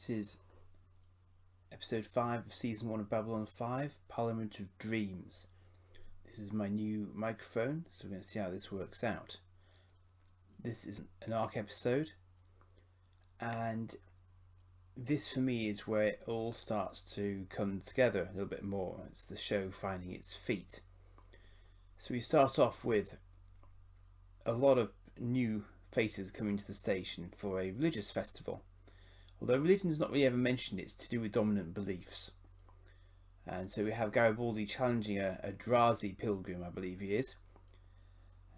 This is episode 5 of season 1 of Babylon 5, Parliament of Dreams. This is my new microphone, so we're going to see how this works out. This is an ARC episode, and this for me is where it all starts to come together a little bit more. It's the show finding its feet. So we start off with a lot of new faces coming to the station for a religious festival. Although religion is not really ever mentioned, it's to do with dominant beliefs. And so we have Garibaldi challenging a Drazi pilgrim, I believe he is.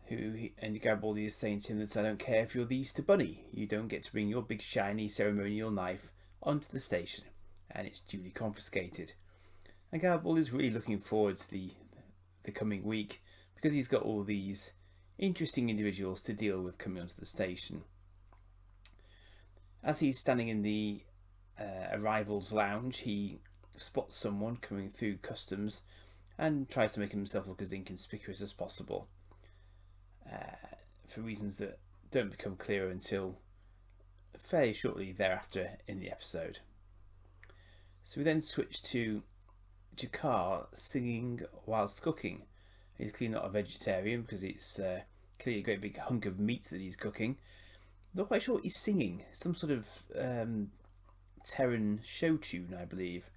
And Garibaldi is saying to him that I don't care if you're the Easter Bunny, you don't get to bring your big shiny ceremonial knife onto the station, and it's duly confiscated. And Garibaldi is really looking forward to the coming week, because he's got all these interesting individuals to deal with coming onto the station. As he's standing in the arrivals lounge, he spots someone coming through customs and tries to make himself look as inconspicuous as possible, for reasons that don't become clear until fairly shortly thereafter in the episode. So we then switch to G'Kar singing whilst cooking. He's clearly not a vegetarian because it's clearly a great big hunk of meat that he's cooking. Not quite sure what he's singing. Some sort of Terran show tune, I believe.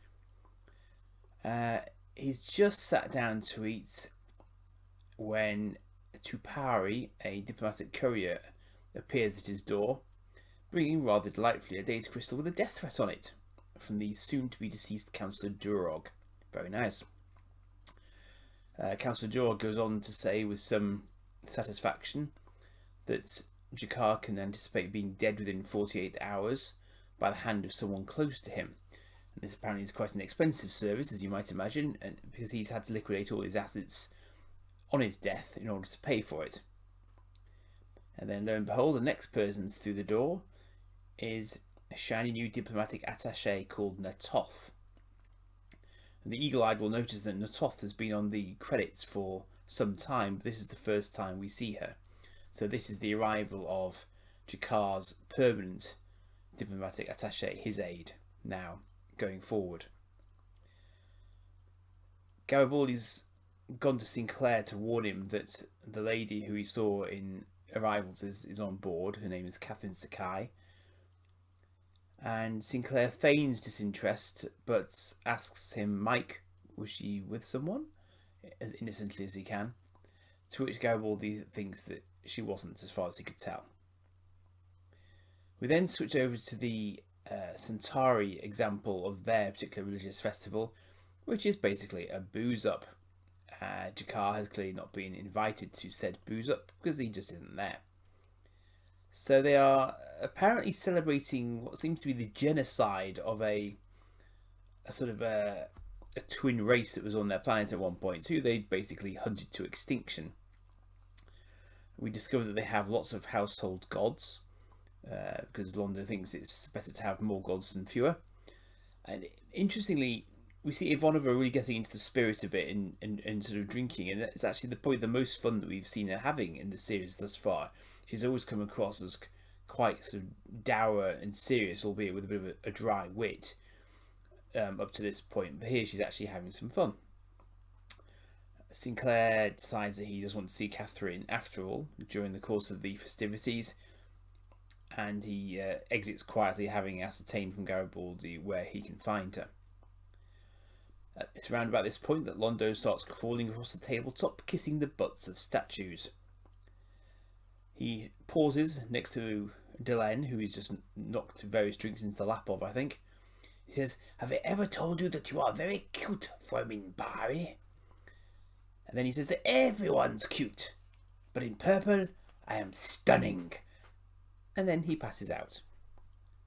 He's just sat down to eat when Tupari, a diplomatic courier, appears at his door, bringing rather delightfully a data crystal with a death threat on it from the soon-to-be deceased Councillor Durog. Very nice. Councillor Durog goes on to say with some satisfaction that G'Kar can anticipate being dead within 48 hours by the hand of someone close to him. And this apparently is quite an expensive service, as you might imagine, and because he's had to liquidate all his assets on his death in order to pay for it. And then lo and behold, the next person through the door is a shiny new diplomatic attaché called Natoth. And the eagle-eyed will notice that Natoth has been on the credits for some time, but this is the first time we see her. So this is the arrival of G'Kar's permanent diplomatic attaché, his aide, now going forward. Garibaldi's gone to Sinclair to warn him that the lady who he saw in Arrivals is on board. Her name is Catherine Sakai. And Sinclair feigns disinterest, but asks him, Mike, was she with someone? As innocently as he can. To which Garibaldi thinks that she wasn't, as far as he could tell. We then switch over to the Centauri example of their particular religious festival, which is basically a booze up. G'Kar has clearly not been invited to said booze up because he just isn't there. So they are apparently celebrating what seems to be the genocide of a sort of a twin race that was on their planet at one point, who they basically hunted to extinction. We discover that they have lots of household gods, because Londo thinks it's better to have more gods than fewer. And interestingly, we see Ivanova really getting into the spirit of it and sort of drinking, and it's actually probably the most fun that we've seen her having in the series thus far. She's always come across as quite sort of dour and serious, albeit with a bit of a dry wit up to this point. But here she's actually having some fun. Sinclair decides that he does want to see Catherine after all during the course of the festivities, and he exits quietly, having ascertained from Garibaldi where he can find her. It's around about this point that Londo starts crawling across the tabletop, kissing the butts of statues. He pauses next to Delenn, who he's just knocked various drinks into the lap of, I think. He says, "Have I ever told you that you are very cute for a Minbari?" And then he says that everyone's cute, but in purple, I am stunning. And then he passes out.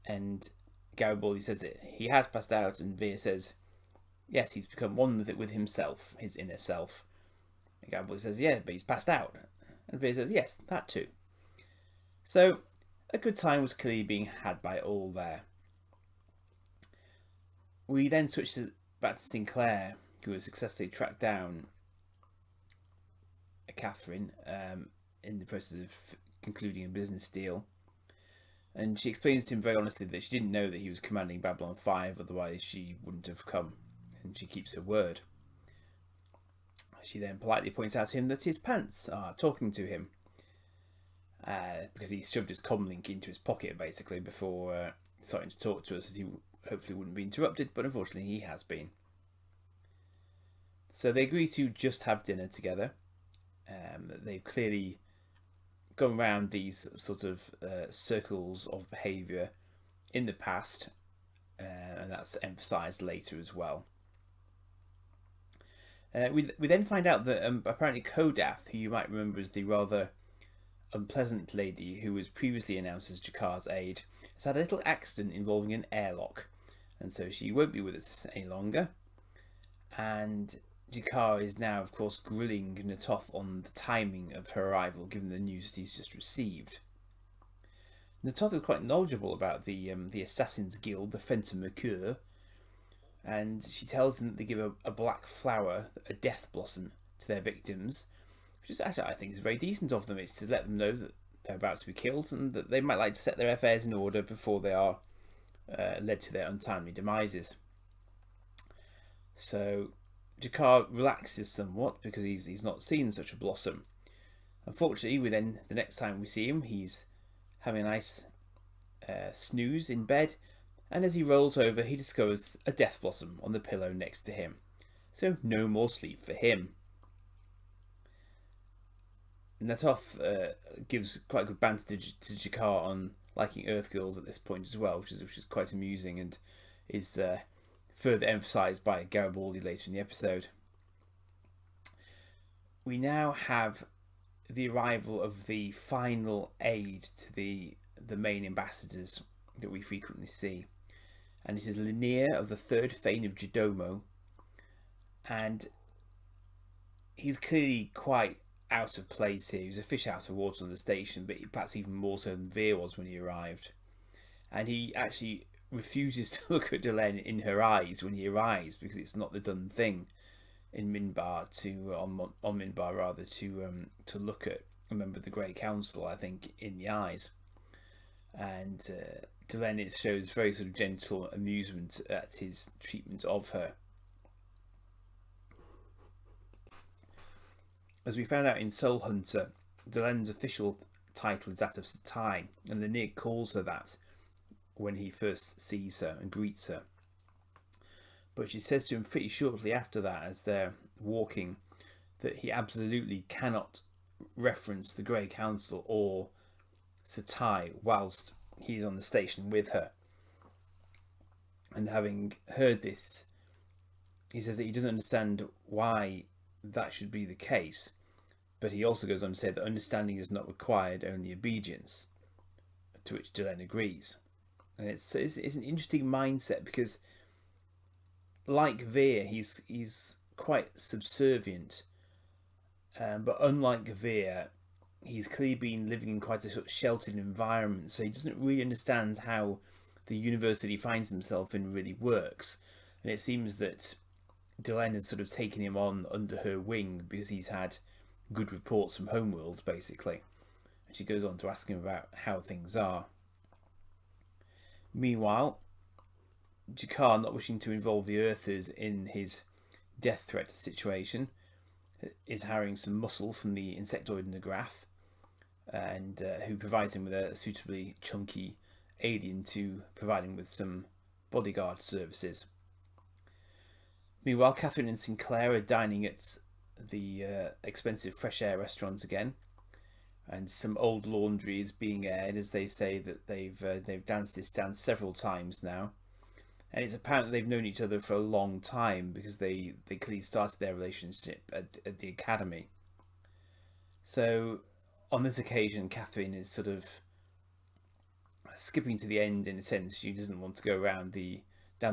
And Garibaldi says that he has passed out, and Veer says, yes, he's become one with it with himself, his inner self. And Garibaldi says, yeah, but he's passed out. And Veer says, yes, that too. So, a good time was clearly being had by all there. We then switch back to Sinclair, who has successfully tracked down Catherine in the process of concluding a business deal. And she explains to him very honestly that she didn't know that he was commanding Babylon 5, otherwise she wouldn't have come. And she keeps her word. She then politely points out to him that his pants are talking to him. Because he shoved his comlink into his pocket, basically, before starting to talk to us, as he hopefully wouldn't be interrupted, but unfortunately he has been. So they agree to just have dinner together. They've clearly gone around these sort of circles of behaviour in the past, and that's emphasised later as well. We then find out that apparently Kodath, who you might remember as the rather unpleasant lady who was previously announced as Jakar's aide, has had a little accident involving an airlock, and so she won't be with us any longer. And Jakar is now, of course, grilling Natoth on the timing of her arrival, given the news that he's just received. Natoth is quite knowledgeable about the Assassin's Guild, the Fenta Mercure, and she tells them that they give a black flower, a death blossom, to their victims, which is actually, I think, is very decent of them. It's to let them know that they're about to be killed and that they might like to set their affairs in order before they are led to their untimely demises. So Jakar relaxes somewhat because he's not seen such a blossom. Unfortunately, the next time we see him, he's having a nice snooze in bed, and as he rolls over, he discovers a death blossom on the pillow next to him. So no more sleep for him. Natoth gives quite a good banter to Jakar on liking Earth girls at this point as well, which is quite amusing and is further emphasised by Garibaldi later in the episode. We now have the arrival of the final aide to the main ambassadors that we frequently see, and it is Lanier of the Third Thane of Jodomo, and he's clearly quite out of place here. He was a fish out of water on the station, but perhaps even more so than Veer was when he arrived. And he actually refuses to look at Delenn in her eyes when he arrives, because it's not the done thing in Minbar on Minbar rather to look at a member of the Grey Council, I think, in the eyes. And Delenn shows very sort of gentle amusement at his treatment of her. As we found out in Soul Hunter, Delenn's official title is that of Satai, and Lanier calls her that when he first sees her and greets her. But she says to him pretty shortly after that, as they're walking, that he absolutely cannot reference the Grey Council or Satai whilst he's on the station with her. And having heard this, he says that he doesn't understand why that should be the case, but he also goes on to say that understanding is not required, only obedience, to which Delenn agrees. And it's an interesting mindset, because like Veer, he's quite subservient, but unlike Veer, he's clearly been living in quite a sort of sheltered environment, so he doesn't really understand how the universe that he finds himself in really works. And it seems that Delenn has sort of taken him on under her wing because he's had good reports from Homeworld, basically. And she goes on to ask him about how things are. Meanwhile, Jakar, not wishing to involve the Earthers in his death threat situation, is harrying some muscle from the insectoid Nagrath, and who provides him with a suitably chunky alien to provide him with some bodyguard services. Meanwhile, Catherine and Sinclair are dining at the expensive Fresh Air restaurants again, and some old laundry is being aired as they say that they've danced this dance several times now, and it's apparent that they've known each other for a long time because they clearly started their relationship at the academy. So on this occasion, Catherine is sort of skipping to the end in a sense. She doesn't want to go down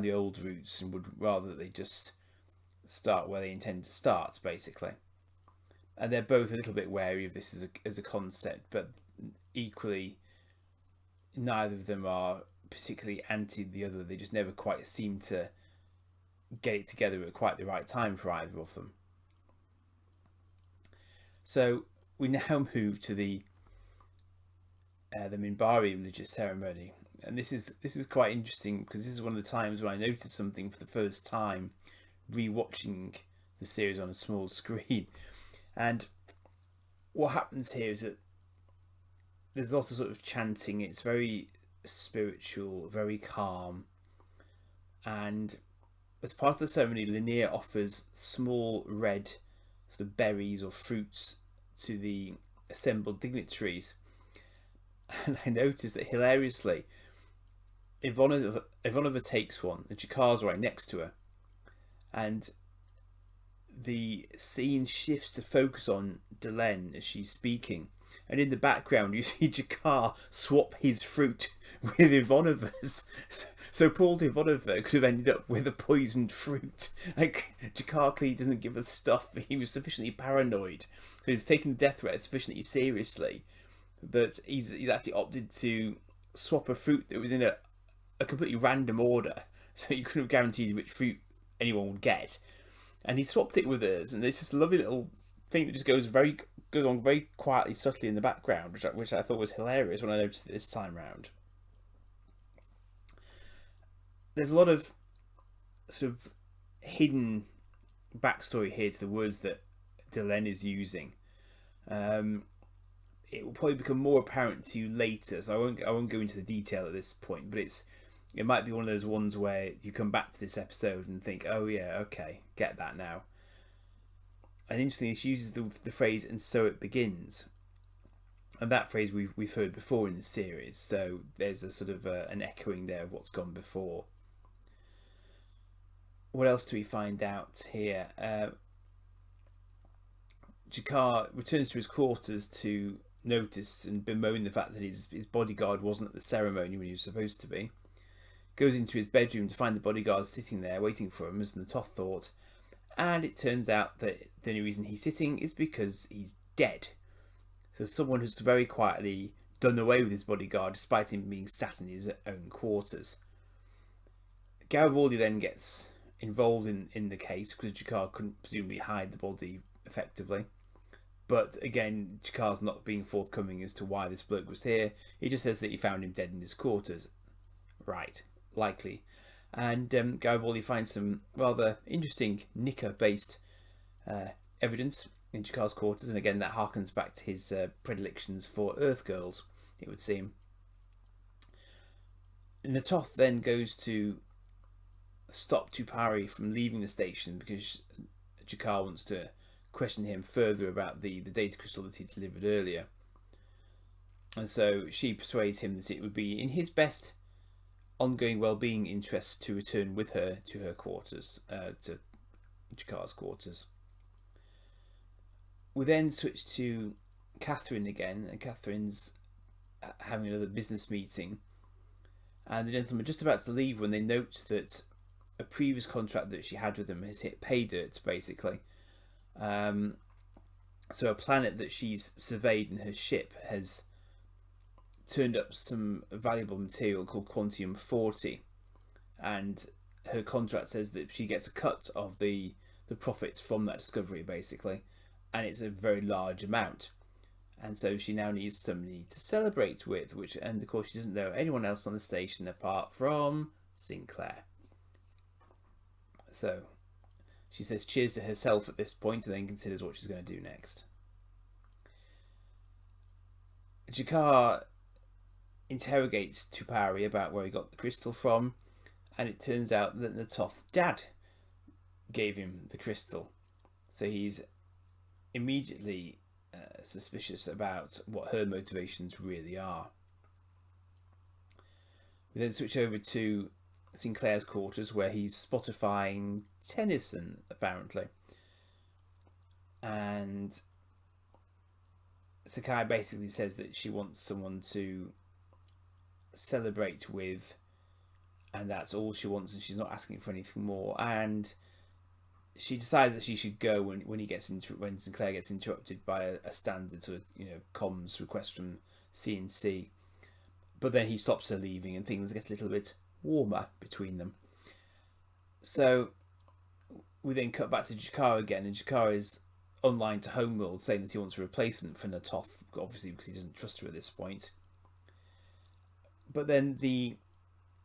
the old routes and would rather that they just start where they intend to start, basically. And they're both a little bit wary of this as a concept, but equally neither of them are particularly anti the other. They just never quite seem to get it together at quite the right time for either of them. So we now move to the the Minbari religious ceremony. And this is quite interesting because this is one of the times when I noticed something for the first time, rewatching the series on a small screen. And what happens here is that there's lots of sort of chanting. It's very spiritual, very calm, and as part of the ceremony, Linnea offers small red sort of berries or fruits to the assembled dignitaries. And I noticed that hilariously, Ivanova takes one, and Jakar's right next to her, and the scene shifts to focus on Delenn as she's speaking, and in the background you see Jakar swap his fruit with Ivanova's. So Paul Ivanova could have ended up with a poisoned fruit. Like, Jakar clearly doesn't give a stuff. He was sufficiently paranoid, so he's taken the death threat sufficiently seriously that he's actually opted to swap a fruit that was in a completely random order, so you couldn't have guaranteed which fruit anyone would get. And he swapped it with hers, and there's this lovely little thing that just goes on very quietly, subtly in the background, which I thought was hilarious when I noticed it this time round. There's a lot of sort of hidden backstory here to the words that Delenn is using. It will probably become more apparent to you later, so I won't go into the detail at this point, but it might be one of those ones where you come back to this episode and think, oh yeah, okay, get that now. And interestingly, she uses the phrase, and so it begins. And that phrase we've heard before in the series, so there's a sort of an echoing there of what's gone before. What else do we find out here? Jakar returns to his quarters to notice and bemoan the fact that his bodyguard wasn't at the ceremony when he was supposed to be. Goes into his bedroom to find the bodyguard sitting there waiting for him, as Natoth thought, and it turns out that the only reason he's sitting is because he's dead. So someone who's very quietly done away with his bodyguard despite him being sat in his own quarters. Garibaldi then gets involved in the case because Jakar couldn't presumably hide the body effectively. But again, Jakar's not being forthcoming as to why this bloke was here. He just says that he found him dead in his quarters. Right, likely. And Garibaldi finds some rather interesting Nika-based evidence in Jakar's quarters, and again that harkens back to his predilections for Earth girls, it would seem. Natoth then goes to stop Tupari from leaving the station because Jakar wants to question him further about the data crystal that he delivered earlier. And so she persuades him that it would be in his best ongoing well-being interests to return with her to her quarters, to Jakar's quarters. We then switch to Catherine again, and Catherine's having another business meeting, and the gentlemen are just about to leave when they note that a previous contract that she had with them has hit pay dirt, basically. So a planet that she's surveyed in her ship has turned up some valuable material called Quantium 40, and her contract says that she gets a cut of the profits from that discovery, basically, and it's a very large amount. And so she now needs somebody to celebrate with, and of course she doesn't know anyone else on the station apart from Sinclair. So she says cheers to herself at this point and then considers what she's going to do next. Jakar interrogates Tupari about where he got the crystal from, and it turns out that Natoth's dad gave him the crystal. So he's immediately suspicious about what her motivations really are. We then switch over to Sinclair's quarters where he's spotifying Tennyson, apparently. And Sakai basically says that she wants someone to celebrate with, and that's all she wants, and she's not asking for anything more. And she decides that she should go when Sinclair gets interrupted by a standard sort of comms request from CNC. But then he stops her leaving, and things get a little bit warmer between them. So we then cut back to Jakar again, and Jakar is online to Homeworld saying that he wants a replacement for Natoth, obviously because he doesn't trust her at this point. But then the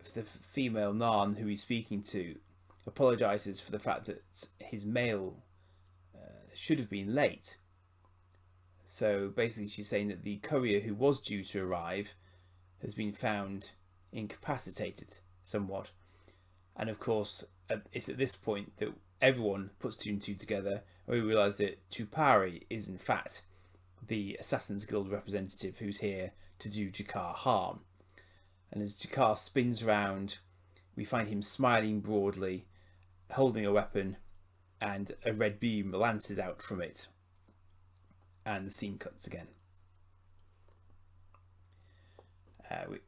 female Narn who he's speaking to apologises for the fact that his mail should have been late. So basically she's saying that the courier who was due to arrive has been found incapacitated somewhat. And of course, it's at this point that everyone puts two and two together, and we realise that Tupari is in fact the Assassin's Guild representative who's here to do Jakar harm. And as Jakar spins round, we find him smiling broadly, holding a weapon, and a red beam lances out from it. And the scene cuts again.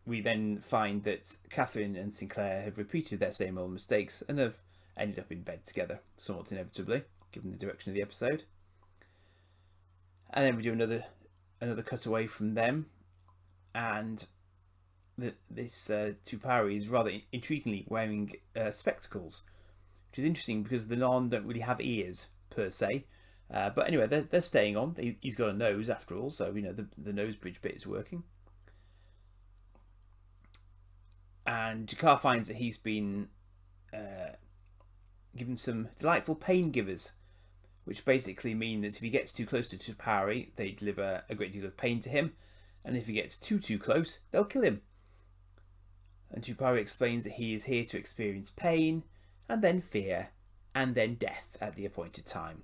We then find that Catherine and Sinclair have repeated their same old mistakes and have ended up in bed together, somewhat inevitably, given the direction of the episode. And then we do another cutaway from them, and this Tupari is rather intriguingly wearing spectacles, which is interesting because the Narn don't really have ears per se. But anyway, they're staying on. He's got a nose after all, so the nose bridge bit is working. And Jakar finds that he's been given some delightful pain givers, which basically mean that if he gets too close to Tupari, they deliver a great deal of pain to him, and if he gets too close, they'll kill him. And Tupari explains that he is here to experience pain, and then fear, and then death at the appointed time.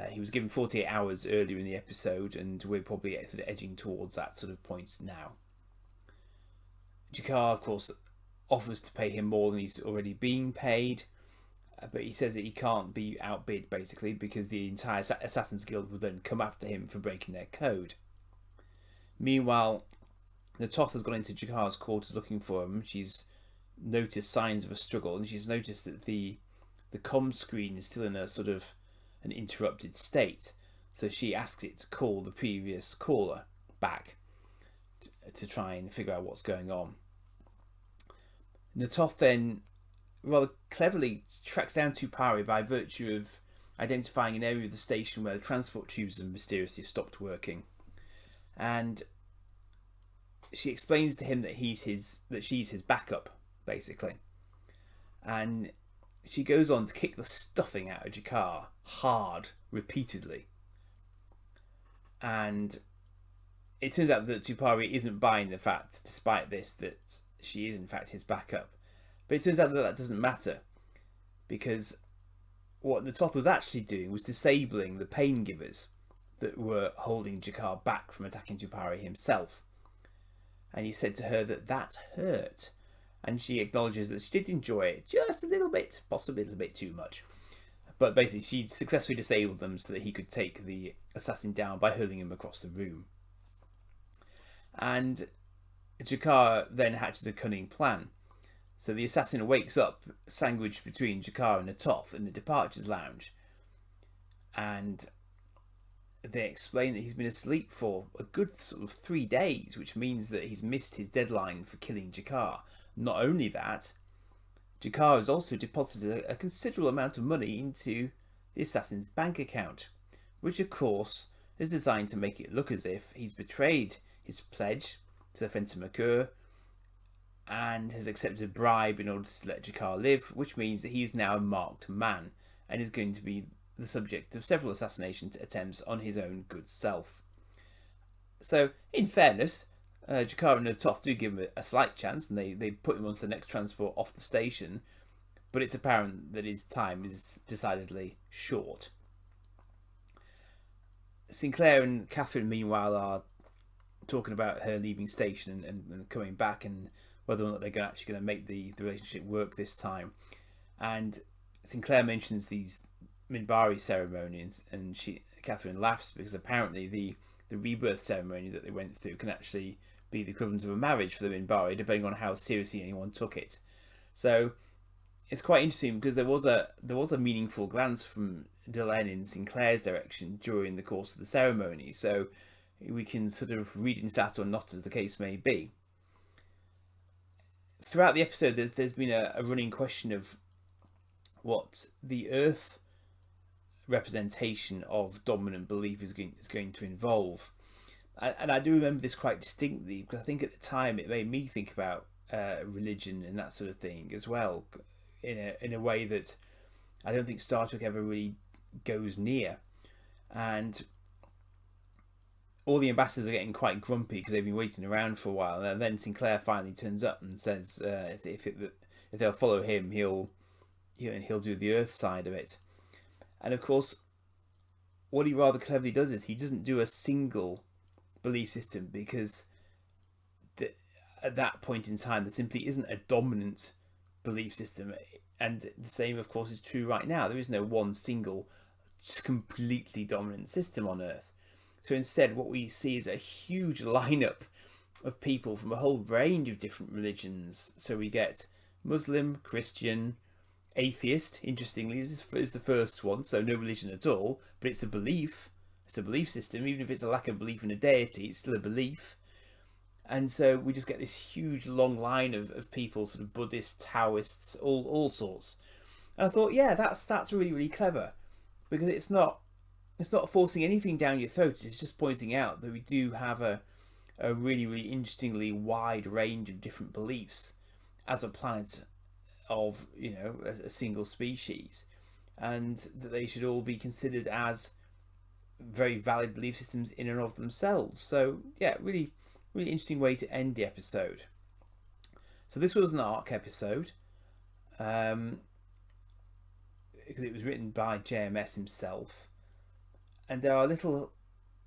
He was given 48 hours earlier in the episode, and we're probably sort of edging towards that sort of point now. Jakar, of course, offers to pay him more than he's already being paid, but he says that he can't be outbid, basically, because the entire Assassin's Guild will then come after him for breaking their code. Meanwhile, the Toth has gone into Jakar's quarters looking for him. She's noticed signs of a struggle, and she's noticed that the comm screen is still in a sort of an interrupted state. So she asks it to call the previous caller back to try and figure out what's going on. Natoth then rather cleverly tracks down Tupari by virtue of identifying an area of the station where the transport tubes have mysteriously stopped working. And she explains to him that she's his backup, basically. And she goes on to kick the stuffing out of Jakar hard, repeatedly. And it turns out that Tupari isn't buying the fact, despite this, that she is in fact his backup. But it turns out that doesn't matter, because what Natoth was actually doing was disabling the pain givers that were holding Jakar back from attacking Tupari himself. And he said to her that hurt. And she acknowledges that she did enjoy it just a little bit, possibly a little bit too much. But basically she successfully disabled them so that he could take the assassin down by hurling him across the room. And Jakar then hatches a cunning plan. So the assassin wakes up sandwiched between Jakar and Natoth in the departures lounge. And they explain that he's been asleep for a good sort of 3 days, which means that he's missed his deadline for killing Jakar. Not only that, Jakar has also deposited a considerable amount of money into the assassin's bank account, which of course is designed to make it look as if he's betrayed his pledge to Fenton McCur and has accepted a bribe in order to let Jakar live, which means that he is now a marked man and is going to be the subject of several assassination attempts on his own good self. So, in fairness, Jakar and Natoth do give him a slight chance, and they put him onto the next transport off the station, but it's apparent that his time is decidedly short. Sinclair and Catherine, meanwhile, are talking about her leaving station and coming back, and whether or not they're actually going to make the relationship work this time. And Sinclair mentions these Minbari ceremonies, and Catherine laughs because apparently the rebirth ceremony that they went through can actually be the equivalent of a marriage for the Minbari, depending on how seriously anyone took it. So it's quite interesting because there was a meaningful glance from Delenn in Sinclair's direction during the course of the ceremony, so we can sort of read into that or not, as the case may be. Throughout the episode, there's been a running question of what the Earth representation of dominant belief is going to involve. And I do remember this quite distinctly because I think at the time it made me think about religion and that sort of thing as well, in a way that I don't think Star Trek ever really goes near. And all the ambassadors are getting quite grumpy because they've been waiting around for a while, and then Sinclair finally turns up and says if they'll follow him, he'll do the Earth side of it. And of course, what he rather cleverly does is he doesn't do a single belief system, because at that point in time there simply isn't a dominant belief system, and the same of course is true right now. There is no one single completely dominant system on Earth. So instead what we see is a huge lineup of people from a whole range of different religions. So we get Muslim, Christian, atheist, interestingly, is the first one, so no religion at all, but it's a belief. It's a belief system. Even if it's a lack of belief in a deity, it's still a belief. And so we just get this huge long line of people, sort of Buddhists, Taoists, all sorts. And I thought, yeah, that's really, really clever, because it's not forcing anything down your throat. It's just pointing out that we do have a really, really interestingly wide range of different beliefs as a planet of, a single species, and that they should all be considered as very valid belief systems in and of themselves. So yeah, really, really interesting way to end the episode. So this was an arc episode, because it was written by JMS himself, and there are little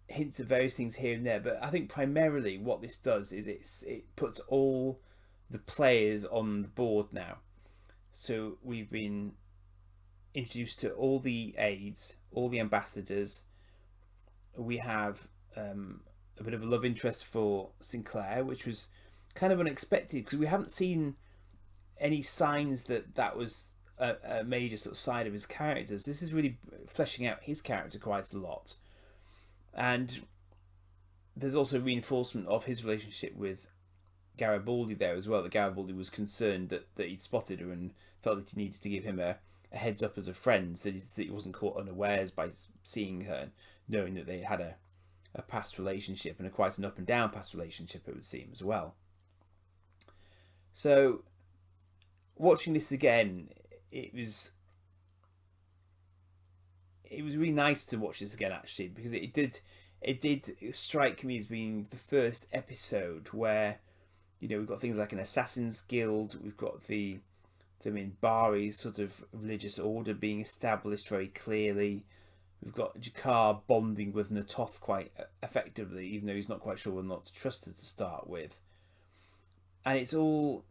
hints of various things here and there, but I think primarily what this does is it puts all the players on the board now. So we've been introduced to all the aides, all the ambassadors. We have a bit of a love interest for Sinclair, which was kind of unexpected because we haven't seen any signs that was a major sort of side of his characters. This is really fleshing out his character quite a lot. And there's also reinforcement of his relationship with Garibaldi there as well. That Garibaldi was concerned that he'd spotted her and felt that he needed to give him a heads up as a friend, that he wasn't caught unawares by seeing her, knowing that they had a past relationship, and quite an up and down past relationship, it would seem, as well. So watching this again, it was really nice to watch this again, actually, because it did strike me as being the first episode where, we've got things like an Assassin's Guild, we've got the Minbari sort of religious order being established very clearly. We've got Jakar bonding with Natoth quite effectively, even though he's not quite sure whether or not to trust her to start with. And it's all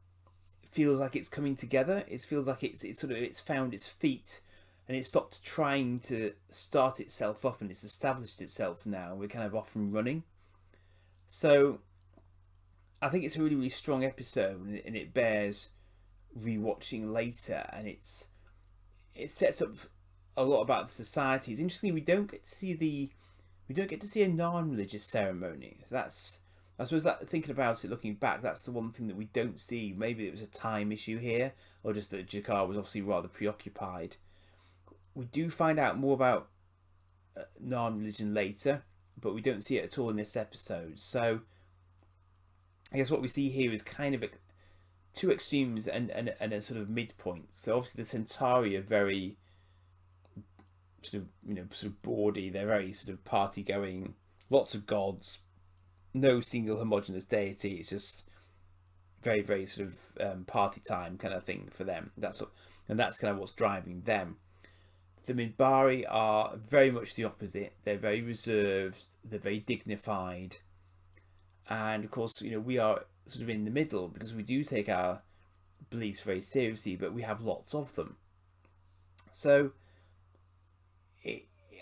feels like it's coming together. It feels like it's found its feet, and it stopped trying to start itself up, and it's established itself now. We're kind of off and running. So I think it's a really, really strong episode, and it bears rewatching later, and it sets up a lot about the societies. Interestingly, we don't get to see a non-religious ceremony. So I suppose that, thinking about it, looking back, that's the one thing that we don't see. Maybe it was a time issue here, or just that Jakar was obviously rather preoccupied. We do find out more about non-religion later, but we don't see it at all in this episode. So I guess what we see here is kind of two extremes and a sort of midpoint. So obviously the Centauri are very sort of bawdy. They're very sort of party going, lots of gods, no single homogeneous deity. It's just very, very sort of party time kind of thing for them. That's kind of what's driving them. The Minbari are very much the opposite. They're very reserved. They're very dignified. And of course, we are sort of in the middle, because we do take our beliefs very seriously, but we have lots of them. So,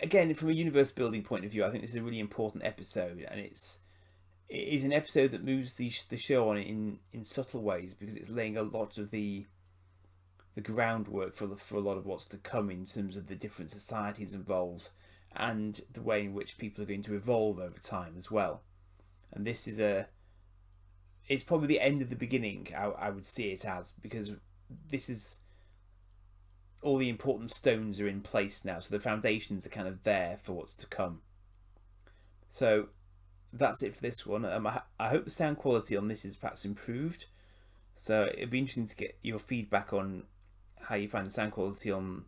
again, from a universe building point of view, I think this is a really important episode, and it is an episode that moves the show on in subtle ways, because it's laying a lot of the groundwork for a lot of what's to come in terms of the different societies involved and the way in which people are going to evolve over time as well. And this is it's probably the end of the beginning, I would see it as, because this is all the important stones are in place now, so the foundations are kind of there for what's to come. So that's it for this one. I hope the sound quality on this is perhaps improved. So it'd be interesting to get your feedback on how you find the sound quality on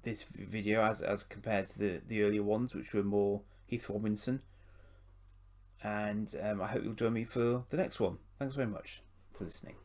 this video as compared to the earlier ones, which were more Heath Robinson. And I hope you'll join me for the next one. Thanks very much for listening.